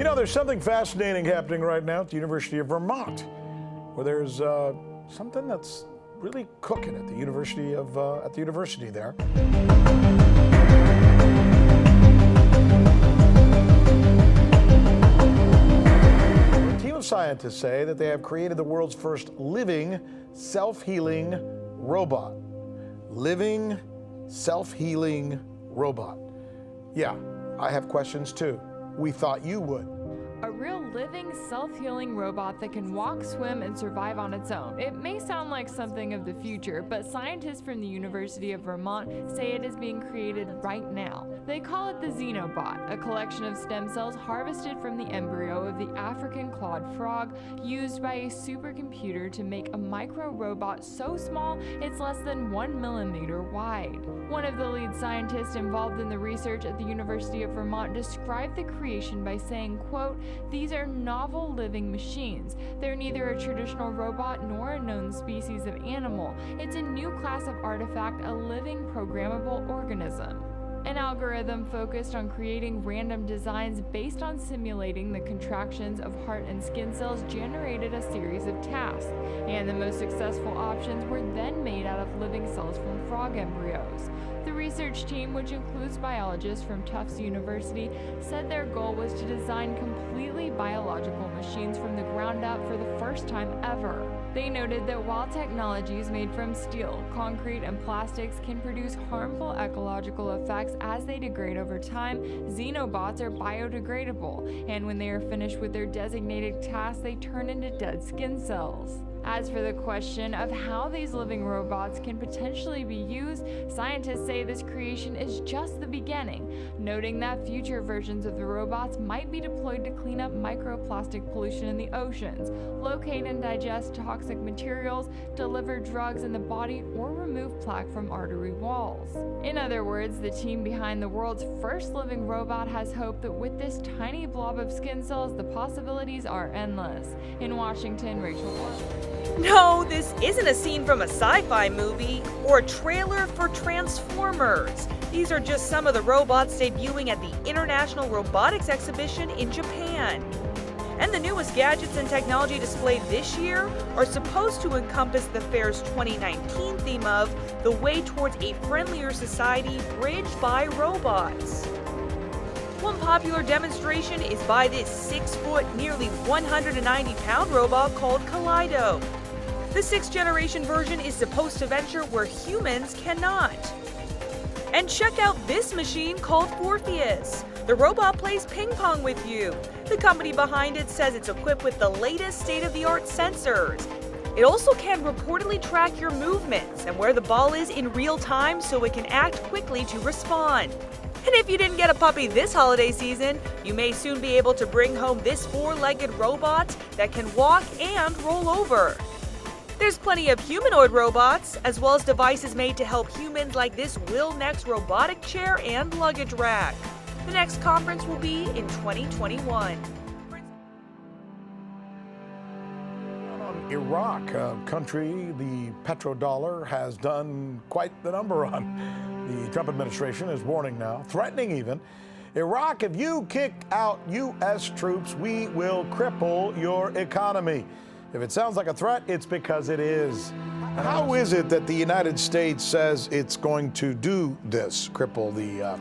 You know, there's something fascinating happening right now at the University of Vermont, where there's something that's really cooking at the university there. A team of scientists say that they have created the world's first living, self-healing robot. Living, self-healing robot. Yeah, I have questions too. We thought you would. A real living, self-healing robot that can walk, swim, and survive on its own. It may sound like something of the future, but scientists from the University of Vermont say it is being created right now. They call it the Xenobot, a collection of stem cells harvested from the embryo of the African clawed frog, used by a supercomputer to make a micro-robot so small it's less than 1 millimeter wide. One of the lead scientists involved in the research at the University of Vermont described the creation by saying, quote, "These are novel living machines. They're neither a traditional robot nor a known species of animal. It's a new class of artifact, a living programmable organism." An algorithm focused on creating random designs based on simulating the contractions of heart and skin cells generated a series of tasks, and the most successful options were then made out of living cells from frog embryos. The research team, which includes biologists from Tufts University, said their goal was to design completely biological machines from the ground up for the first time ever. They noted that while technologies made from steel, concrete, and plastics can produce harmful ecological effects as they degrade over time, xenobots are biodegradable, and when they are finished with their designated tasks, they turn into dead skin cells. As for the question of how these living robots can potentially be used, scientists say this creation is just the beginning, noting that future versions of the robots might be deployed to clean up microplastic pollution in the oceans, locate and digest toxic materials, deliver drugs in the body, or remove plaque from artery walls. In other words, the team behind the world's first living robot has hope that with this tiny blob of skin cells, the possibilities are endless. In Washington, Rachel Blood. No, this isn't a scene from a sci-fi movie or a trailer for Transformers. These are just some of the robots debuting at the International Robotics Exhibition in Japan. And the newest gadgets and technology displayed this year are supposed to encompass the fair's 2019 theme of the way towards a friendlier society bridged by robots. One popular demonstration is by this 6-foot, nearly 190-pound robot called Kaleido. The 6th generation version is supposed to venture where humans cannot. And check out this machine called Morpheus. The robot plays ping pong with you. The company behind it says it's equipped with the latest state-of-the-art sensors. It also can reportedly track your movements and where the ball is in real time so it can act quickly to respond. And if you didn't get a puppy this holiday season, you may soon be able to bring home this 4-legged robot that can walk and roll over. There's plenty of humanoid robots, as well as devices made to help humans like this Will-Next robotic chair and luggage rack. The next conference will be in 2021. Iraq, a country the petrodollar has done quite the number on. The Trump administration is warning now, threatening even, Iraq, if you kick out U.S. troops, we will cripple your economy. If it sounds like a threat, it's because it is. How is it that the United States says it's going to do this, cripple the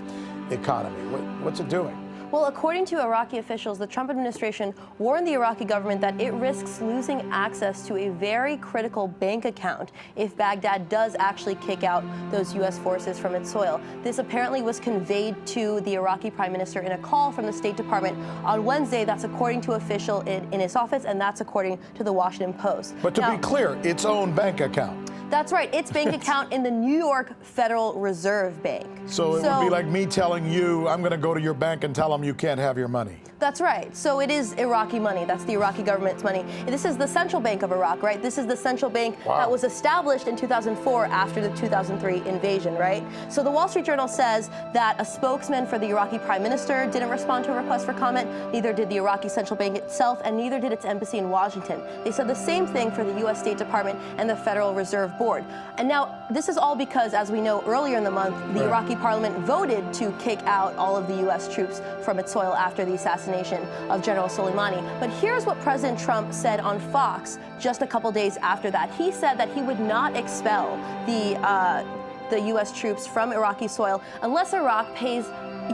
economy? What's it doing? Well, according to Iraqi officials, the Trump administration warned the Iraqi government that it risks losing access to a very critical bank account if Baghdad does actually kick out those U.S. forces from its soil. This apparently was conveyed to the Iraqi prime minister in a call from the State Department on Wednesday. That's according to official in his office, and that's according to the Washington Post. But to be clear, its own bank account. That's right. Its bank account in the New York Federal Reserve Bank. So it would be like me telling you, I'm going to go to your bank and tell them you can't have your money. That's right. So it is Iraqi money. That's the Iraqi government's money. This is the central bank of Iraq, right? This is the central bank that was established in 2004 after the 2003 invasion, right? So the Wall Street Journal says that a spokesman for the Iraqi prime minister didn't respond to a request for comment, neither did the Iraqi central bank itself, and neither did its embassy in Washington. They said the same thing for the U.S. State Department and the Federal Reserve Board. And now this is all because, as we know, earlier in the month, the Iraqi parliament voted to kick out all of the U.S. troops from its soil after the assassination assassination of General Soleimani. But here's what President Trump said on Fox just a couple days after that. He said that he would not expel the U.S. troops from Iraqi soil unless Iraq pays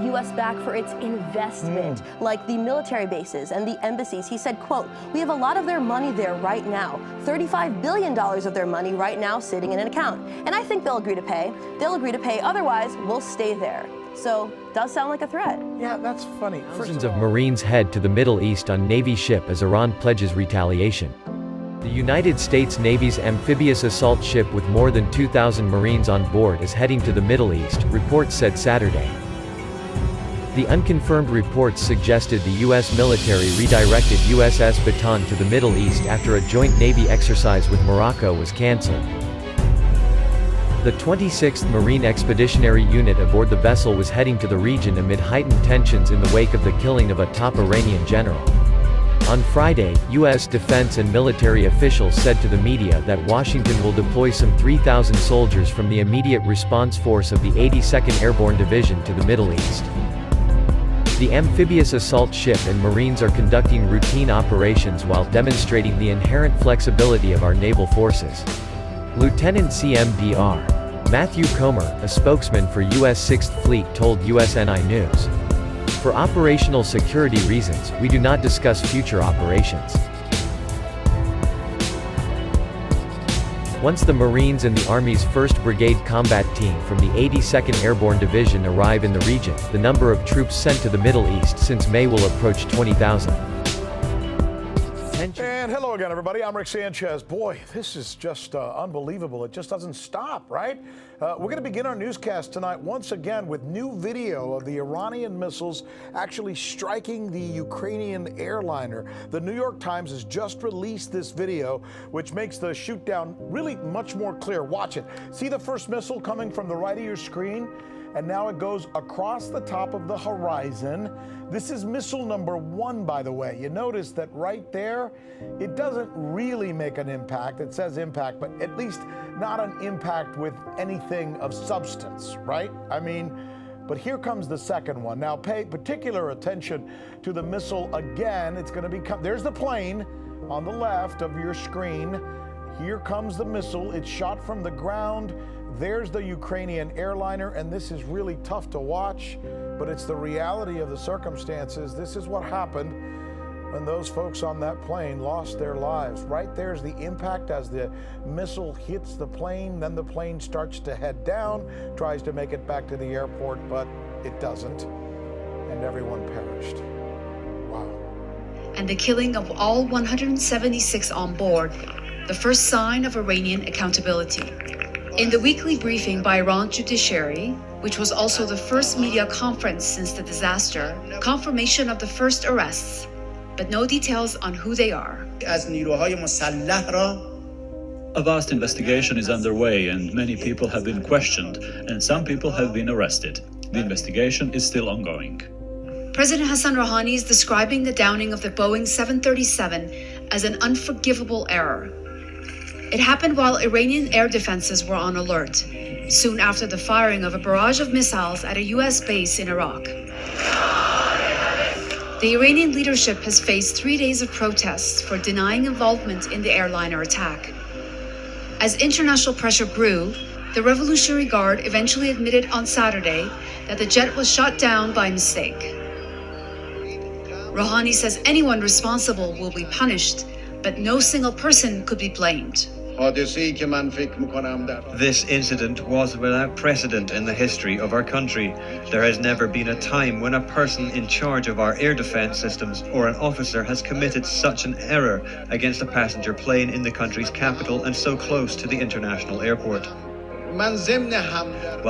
U.S. back for its investment, like the military bases and the embassies. He said, quote, "We have a lot of their money there right now, $35 billion of their money right now sitting in an account. And I think they'll agree to pay. They'll agree to pay, otherwise we'll stay there." So, does sound like a threat. Yeah, that's funny. Thousands of Marines head to the Middle East on Navy ship as Iran pledges retaliation. The United States Navy's amphibious assault ship with more than 2,000 Marines on board is heading to the Middle East, reports said Saturday. The unconfirmed reports suggested the U.S. military redirected USS Bataan to the Middle East after a joint Navy exercise with Morocco was cancelled. The 26th Marine Expeditionary Unit aboard the vessel was heading to the region amid heightened tensions in the wake of the killing of a top Iranian general. On Friday, U.S. defense and military officials said to the media that Washington will deploy some 3,000 soldiers from the immediate response force of the 82nd Airborne Division to the Middle East. The amphibious assault ship and Marines are conducting routine operations while demonstrating the inherent flexibility of our naval forces. Lieutenant CMDR Matthew Comer, a spokesman for U.S. 6th Fleet, told USNI News, "For operational security reasons, we do not discuss future operations." Once the Marines and the Army's 1st Brigade combat team from the 82nd Airborne Division arrive in the region, the number of troops sent to the Middle East since May will approach 20,000. And hello again, everybody. I'm Rick Sanchez. Boy, this is just unbelievable. It just doesn't stop, right? We're going to begin our newscast tonight once again with new video of the Iranian missiles actually striking the Ukrainian airliner. The New York Times has just released this video, which makes the shoot down really much more clear. Watch it. See the first missile coming from the right of your screen? And now it goes across the top of the horizon. This is missile number 1, by the way. You notice that right there, it doesn't really make an impact. It says impact, but at least not an impact with anything of substance, right? I mean, but here comes the second one. Now pay particular attention to the missile again. It's going to be, there's the plane on the left of your screen. Here comes the missile. It's shot from the ground. There's the Ukrainian airliner, and this is really tough to watch, but it's the reality of the circumstances. This is what happened when those folks on that plane lost their lives. Right there's the impact as the missile hits the plane, then the plane starts to head down, tries to make it back to the airport, but it doesn't, and everyone perished. Wow. And the killing of all 176 on board, the first sign of Iranian accountability. In the weekly briefing by Iran's judiciary, which was also the first media conference since the disaster, confirmation of the first arrests, but no details on who they are. A vast investigation is underway and many people have been questioned and some people have been arrested. The investigation is still ongoing. President Hassan Rouhani is describing the downing of the Boeing 737 as an unforgivable error. It happened while Iranian air defenses were on alert, soon after the firing of a barrage of missiles at a U.S. base in Iraq. The Iranian leadership has faced 3 days of protests for denying involvement in the airliner attack. As international pressure grew, the Revolutionary Guard eventually admitted on Saturday that the jet was shot down by mistake. Rouhani says anyone responsible will be punished, but no single person could be blamed. This incident was without precedent in the history of our country. There has never been a time when a person in charge of our air defense systems or an officer has committed such an error against a passenger plane in the country's capital and so close to the international airport. While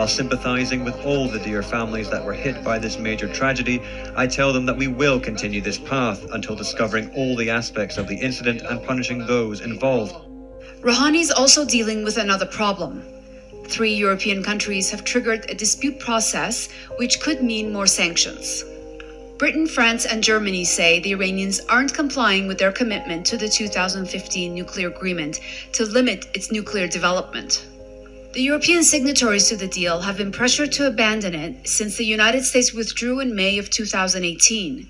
sympathizing with all the dear families that were hit by this major tragedy, I tell them that we will continue this path until discovering all the aspects of the incident and punishing those involved. Rouhani is also dealing with another problem. 3 European countries have triggered a dispute process which could mean more sanctions. Britain, France, and Germany say the Iranians aren't complying with their commitment to the 2015 nuclear agreement to limit its nuclear development. The European signatories to the deal have been pressured to abandon it since the United States withdrew in May of 2018.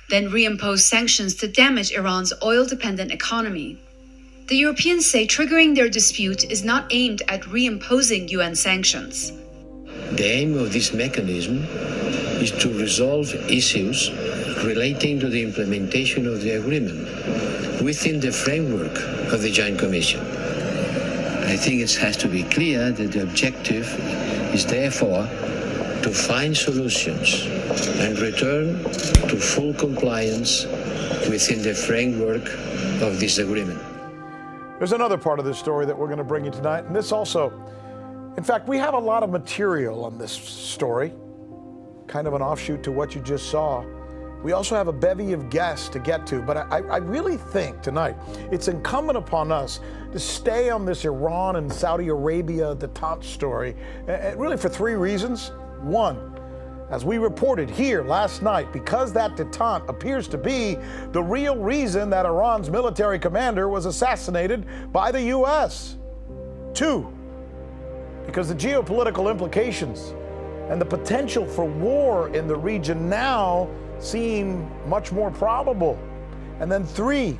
then reimpose sanctions to damage Iran's oil-dependent economy. The Europeans say triggering their dispute is not aimed at reimposing UN sanctions. The aim of this mechanism is to resolve issues relating to the implementation of the agreement within the framework of the Joint Commission. I think it has to be clear that the objective is therefore to find solutions and return to full compliance within the framework of this agreement. There's another part of this story that we're going to bring you tonight, and this also, in fact, we have a lot of material on this story, kind of an offshoot to what you just saw. We also have a bevy of guests to get to, but I really think tonight it's incumbent upon us to stay on this Iran and Saudi Arabia detente story, really for three reasons. One, as we reported here last night, because that detente appears to be the real reason that Iran's military commander was assassinated by the U.S. Two, because the geopolitical implications and the potential for war in the region now seem much more probable. And then three,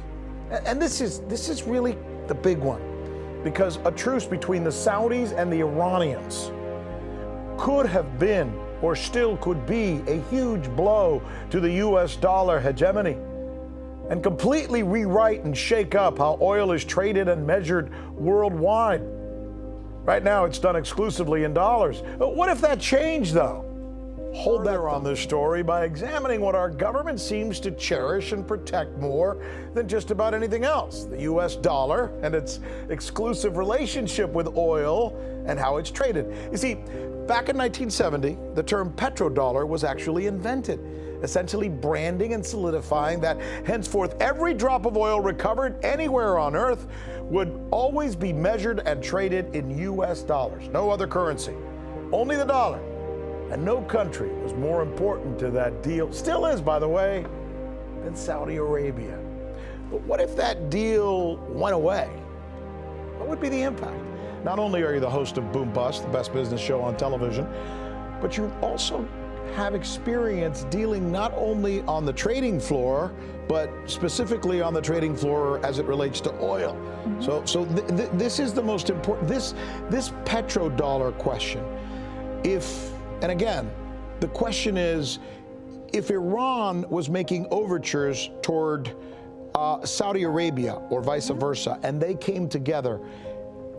and this is really the big one, because a truce between the Saudis and the Iranians could have been or still could be a huge blow to the U.S. dollar hegemony and completely rewrite and shake up how oil is traded and measured worldwide. Right now, it's done exclusively in dollars. But what if that changed, though? Hold that on this story by examining what our government seems to cherish and protect more than just about anything else: the U.S. dollar and its exclusive relationship with oil and how it's traded. You see, back in 1970, the term petrodollar was actually invented, essentially branding and solidifying that henceforth every drop of oil recovered anywhere on Earth would always be measured and traded in U.S. dollars. No other currency, only the dollar. And no country was more important to that deal, still is, by the way, than Saudi Arabia. But what if that deal went away? What would be the impact? Not only are you the host of Boom Bust, the best business show on television, but you also have experience dealing not only on the trading floor, but specifically on the trading floor as it relates to oil. Mm-hmm. So this is the most important, this petrodollar question. And again, the question is, if Iran was making overtures toward Saudi Arabia or vice versa, and they came together,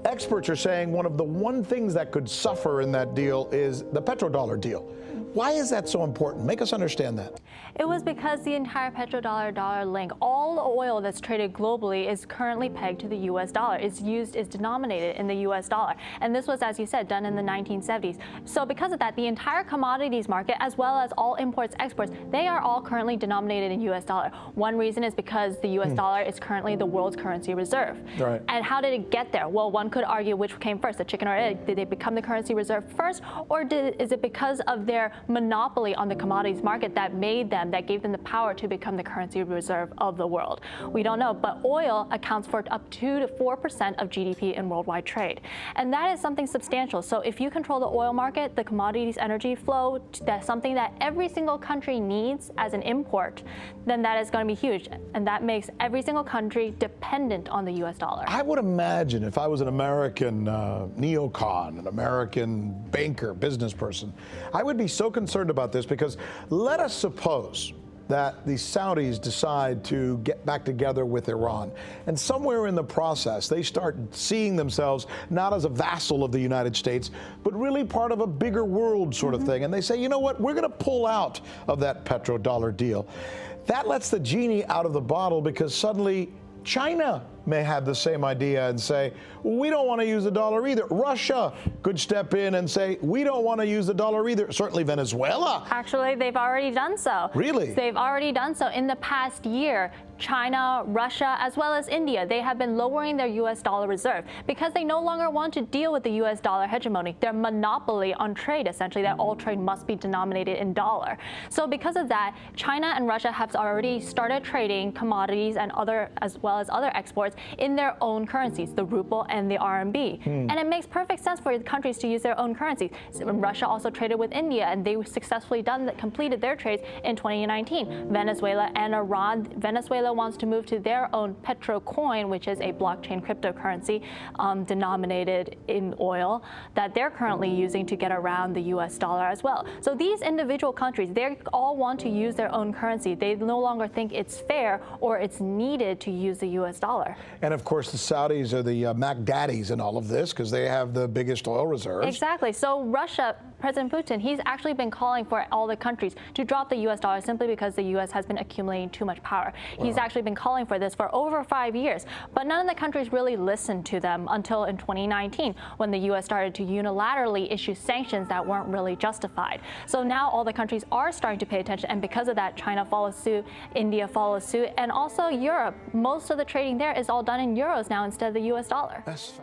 experts are saying one of the things that could suffer in that deal is the petrodollar deal. Why is that so important? Make us understand that. It was because the entire petrodollar-dollar link, all the oil that's traded globally is currently pegged to the U.S. dollar. It's denominated in the U.S. dollar. And this was, as you said, done in the 1970s. So because of that, the entire commodities market, as well as all imports, exports, they are all currently denominated in U.S. dollar. One reason is because the U.S. dollar is currently the world's currency reserve. Right. And how did it get there? Well, one could argue which came first, the chicken or egg. Did they become the currency reserve first, or is it because of their monopoly on the commodities market that gave them the power to become the currency reserve of the world? We don't know, but oil accounts for up 2 to 4% of GDP in worldwide trade. And that is something substantial. So if you control the oil market, the commodities energy flow, that's something that every single country needs as an import, then that is going to be huge. And that makes every single country dependent on the US dollar. I would imagine if I was an American neocon, an American banker, business person, I would be so concerned about this, because let us suppose that the Saudis decide to get back together with Iran, and somewhere in the process they start seeing themselves not as a vassal of the United States, but really part of a bigger world sort of thing, and they say, you know what, we're going to pull out of that petrodollar deal. That lets the genie out of the bottle, because suddenly China may have the same idea and say, we don't want to use the dollar either. Russia could step in and say, we don't want to use the dollar either. Certainly Venezuela. Actually, they've already done so. Really? They've already done so. In the past year, China, Russia, as well as India, they have been lowering their U.S. dollar reserve because they no longer want to deal with the U.S. dollar hegemony, their monopoly on trade, essentially, that all trade must be denominated in dollar. So because of that, China and Russia have already started trading commodities and as well as other exports in their own currencies, the ruble and the RMB. And it makes perfect sense for the countries to use their own currencies. So Russia also traded with India, and they successfully completed their trades in 2019. Venezuela and Iran. Venezuela wants to move to their own Petro coin, which is a blockchain cryptocurrency denominated in oil that they're currently using to get around the US dollar as well. So these individual countries, they all want to use their own currency. They no longer think it's fair or it's needed to use the US dollar. And of course, the Saudis are the Mac Daddies in all of this because they have the biggest oil reserves. Exactly. So Russia, President Putin, he's actually been calling for all the countries to drop the US dollar simply because the US has been accumulating too much power. He's actually been calling for this for over 5 years, but none of the countries really listened to them until in 2019 when the US started to unilaterally issue sanctions that weren't really justified. So now all the countries are starting to pay attention, and because of that, China follows suit, India follows suit, and also Europe. Most of the trading there is all done in euros now instead of the US dollar. That's